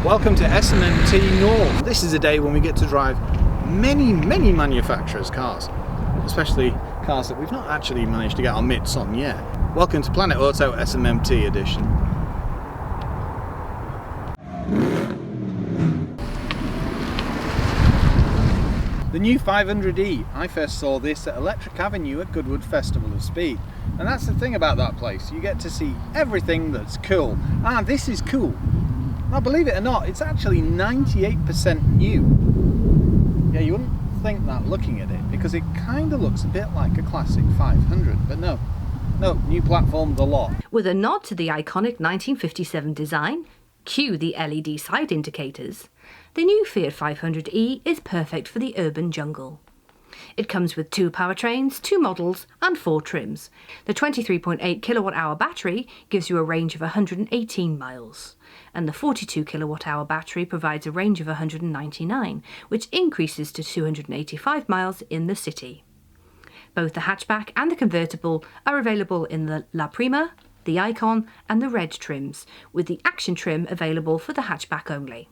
Welcome to SMMT North. This is a day when we get to drive many manufacturers' cars, especially cars that we've not actually managed to get our mitts on yet. Welcome to Planet Auto SMMT edition. The new 500e, I first saw this at Electric Avenue at Goodwood Festival of Speed. And that's the thing about that place, you get to see everything that's cool. Ah, this is cool. Now believe it or not, it's actually 98% new. Yeah, you wouldn't think that looking at it, because it kind of looks a bit like a classic 500, but no, new platform, the lot. With a nod to the iconic 1957 design, cue the LED side indicators, the new Fiat 500e is perfect for the urban jungle. It comes with 2 powertrains, 2 models and 4 trims. The 23.8 kilowatt-hour battery gives you a range of 118 miles, and the 42 kilowatt-hour battery provides a range of 199, which increases to 285 miles in the city. Both the hatchback and the convertible are available in the La Prima, the Icon and the Red trims, with the Action trim available for the hatchback only.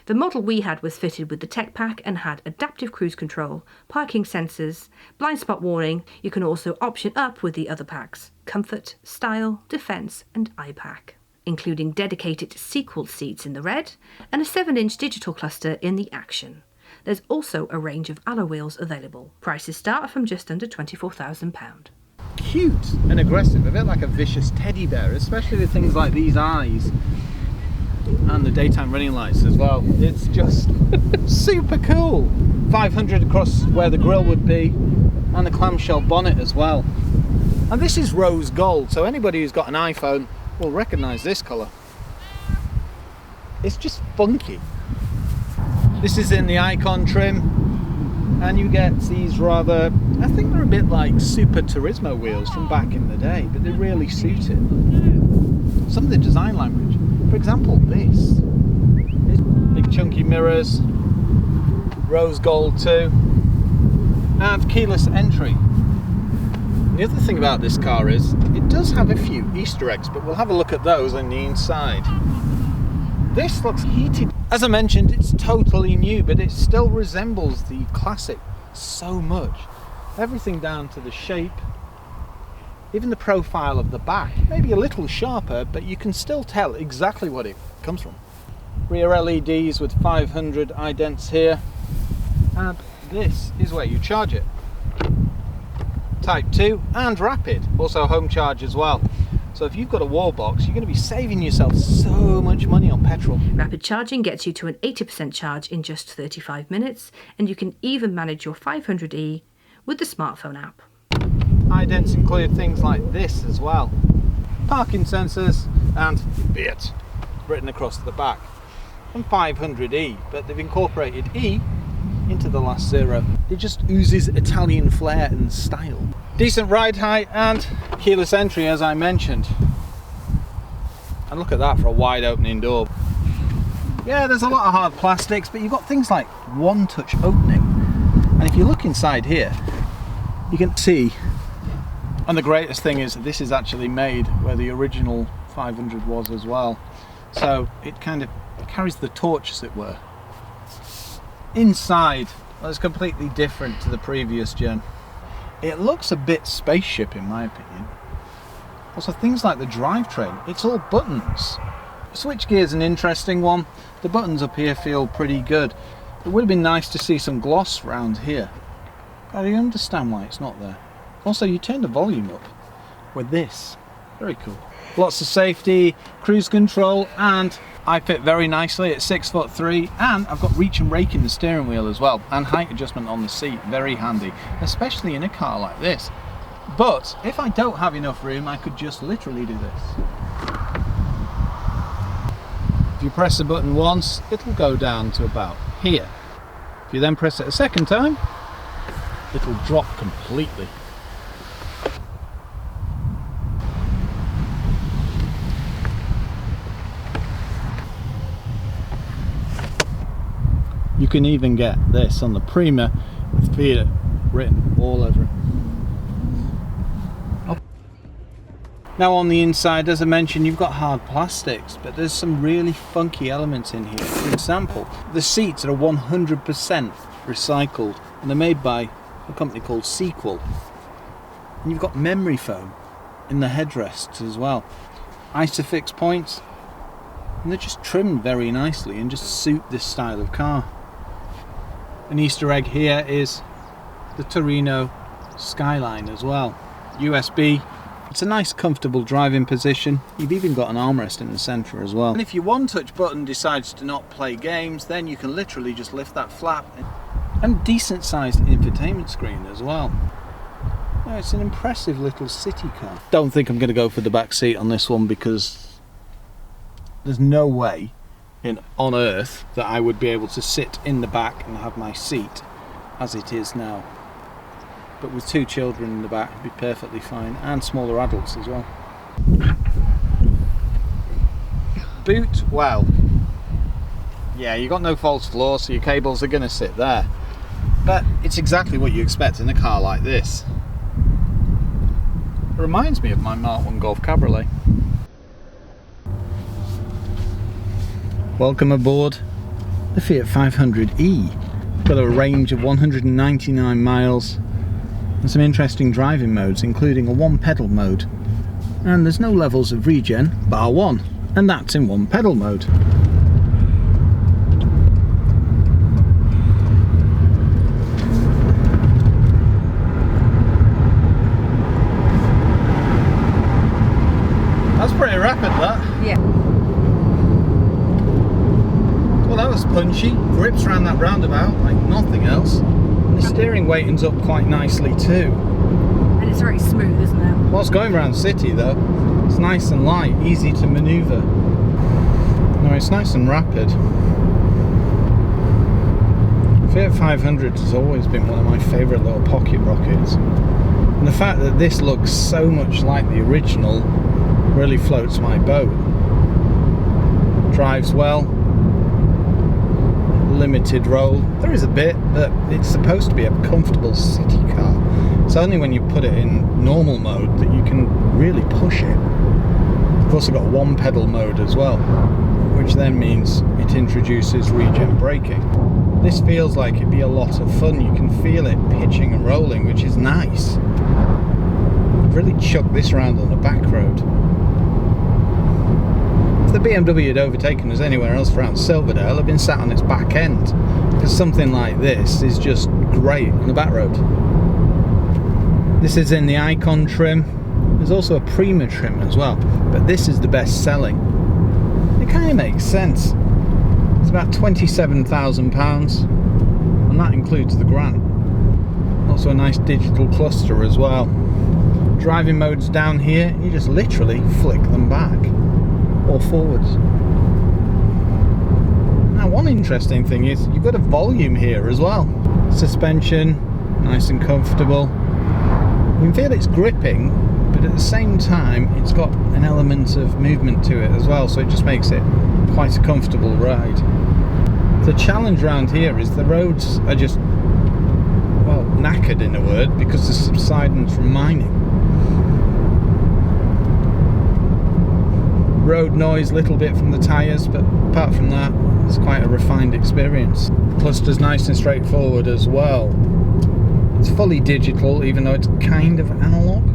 The model we had was fitted with the tech pack and had adaptive cruise control, parking sensors, blind spot warning. You can also option up with the other packs: Comfort, Style, Defence and iPack, including dedicated sequel seats in the Red and a 7-inch digital cluster in the Action. There's also a range of alloy wheels available. Prices start from just under £24,000. Cute and aggressive, a bit like a vicious teddy bear, especially with things like these eyes and the daytime running lights as well. It's just super cool. 500 across where the grille would be, and the clamshell bonnet as well. And this is rose gold, so anybody who's got an iPhone will recognise this colour. It's just funky. This is in the Icon trim, and you get these rather, I think they're a bit like Super Turismo wheels from back in the day, but they really suit it. Some of the design language, for example, this big chunky mirrors, rose gold too, and keyless entry. The other thing about this car is it does have a few Easter eggs, but we'll have a look at those on the inside. This looks heated. As I mentioned, it's totally new, but it still resembles the classic so much. Everything down to the shape, even the profile of the back, maybe a little sharper, but you can still tell exactly what it comes from. Rear LEDs with 500 idents here, and this is where you charge it. Type 2 and rapid, also home charge as well. So if you've got a wall box, you're going to be saving yourself so much money on petrol. Rapid charging gets you to an 80% charge in just 35 minutes, and you can even manage your 500e with the smartphone app. Idents include things like this as well. Parking sensors and Fiat written across the back. And 500e, but they've incorporated E into the last 0. It just oozes Italian flair and style. Decent ride height and keyless entry, as I mentioned. And look at that for a wide opening door. Yeah, there's a lot of hard plastics, but you've got things like one-touch opening. And if you look inside here, you can see. And the greatest thing is this is actually made where the original 500 was as well. So it kind of carries the torch, as it were. Inside, well, it's completely different to the previous gen. It looks a bit spaceship in my opinion. Also things like the drivetrain, it's all buttons. Switchgear is an interesting one. The buttons up here feel pretty good. It would have been nice to see some gloss around here. I understand why it's not there. Also, you turn the volume up with this. Very cool. Lots of safety, cruise control, and I fit very nicely at 6'3", and I've got reach and rake in the steering wheel as well, and height adjustment on the seat. Very handy, especially in a car like this. But if I don't have enough room, I could just literally do this. If you press the button once, it'll go down to about here. If you then press it a second time, it'll drop completely. You can even get this on the Prima with Fiat written all over it. Now on the inside, as I mentioned, you've got hard plastics, but there's some really funky elements in here. For example, the seats are 100% recycled, and they're made by a company called Sequel. And you've got memory foam in the headrests as well. Isofix points, and they're just trimmed very nicely and just suit this style of car. An Easter egg here is the Torino skyline as well. USB. It's a nice comfortable driving position. You've even got an armrest in the centre as well. And if your one touch button decides to not play games, then you can literally just lift that flap. And decent sized infotainment screen as well. Oh, it's an impressive little city car. Don't think I'm going to go for the back seat on this one, because there's no way on earth that I would be able to sit in the back and have my seat as it is now. But with two children in the back, it'd be perfectly fine, and smaller adults as well. Boot, well, yeah, you got no false floor, so your cables are going to sit there. But it's exactly what you expect in a car like this. It reminds me of my Mark 1 Golf Cabriolet. Welcome aboard the Fiat 500e. Got a range of 199 miles and some interesting driving modes, including a one pedal mode. And there's no levels of regen, bar one, and that's in one pedal mode. That's pretty rapid, that. Yeah. Well, that was punchy. Grips around that roundabout like nothing else. And the steering weightens up quite nicely too. And it's very smooth, isn't it? Whilst going around the city though, it's nice and light, easy to manoeuvre. No, it's nice and rapid. Fiat 500 has always been one of my favourite little pocket rockets. And the fact that this looks so much like the original really floats my boat. Drives well. Limited roll. There is a bit, but it's supposed to be a comfortable city car. It's only when you put it in normal mode that you can really push it. I've also got one pedal mode as well, which then means it introduces regen braking. This feels like it'd be a lot of fun. You can feel it pitching and rolling, which is nice. I've really chucked this around on the back road. If the BMW had overtaken us anywhere else around Silverdale, I'd been sat on its back end, because something like this is just great on the back road. This is in the Icon trim. There's also a Prima trim as well, but this is the best selling. It kind of makes sense. It's about £27,000, and that includes the grant. Also a nice digital cluster as well. Driving modes down here, and you just literally flick them back or forwards. Now, one interesting thing is you've got a volume here as well. Suspension, nice and comfortable. You can feel it's gripping, but at the same time it's got an element of movement to it as well, so it just makes it quite a comfortable ride. The challenge around here is the roads are just, well, knackered in a word, because they're subsiding from mining. Road noise, little bit from the tyres, but apart from that, it's quite a refined experience. Cluster's nice and straightforward as well. It's fully digital, even though it's kind of analog.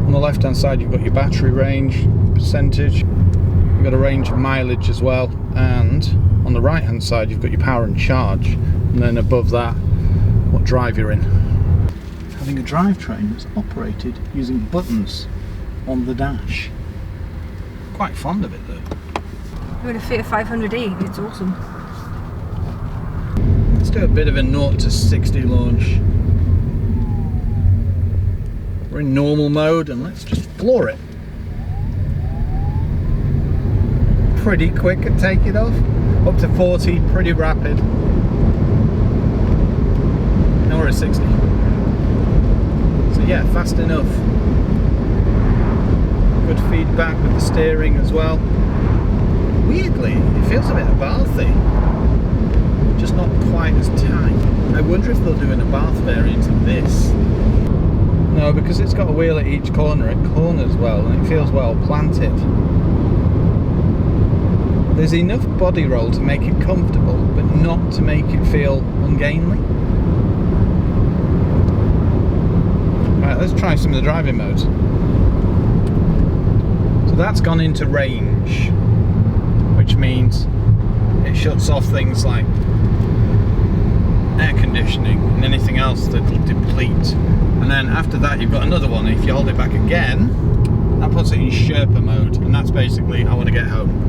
On the left hand side you've got your battery range, percentage, you've got a range of mileage as well, and on the right hand side you've got your power and charge, and then above that what drive you're in. Having a drivetrain that's operated using buttons on the dash. Quite fond of it though. You're in a Fiat 500e, it's awesome. Let's do a bit of a 0 to 60 launch. We're in normal mode, and let's just floor it. Pretty quick at taking off. Up to 40, pretty rapid. Now we're at 60. So yeah, fast enough. Good feedback with the steering as well. Weirdly, it feels a bit Abarthy, just not quite as tight. I wonder if they'll do an Abarth variant of this. No, because it's got a wheel at each corner. It corners well and it feels well planted. There's enough body roll to make it comfortable, but not to make it feel ungainly. Right, let's try some of the driving modes. So that's gone into range, which means it shuts off things like air conditioning and anything else that'll deplete. And then after that you've got another one. If you hold it back again, that puts it in Sherpa mode, and that's basically I want to get home.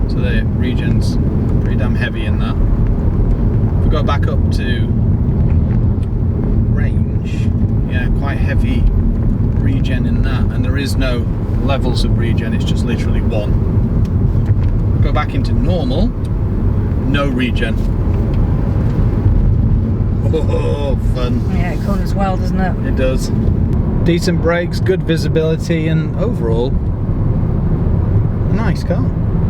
So the regen's pretty damn heavy in that. If we go back up to range, yeah, quite heavy regen in that, and there is no levels of regen, it's just literally one. Go back into normal, no regen. Oh, fun. Yeah, it corners well, doesn't it? It does. Decent brakes, good visibility, and overall, a nice car.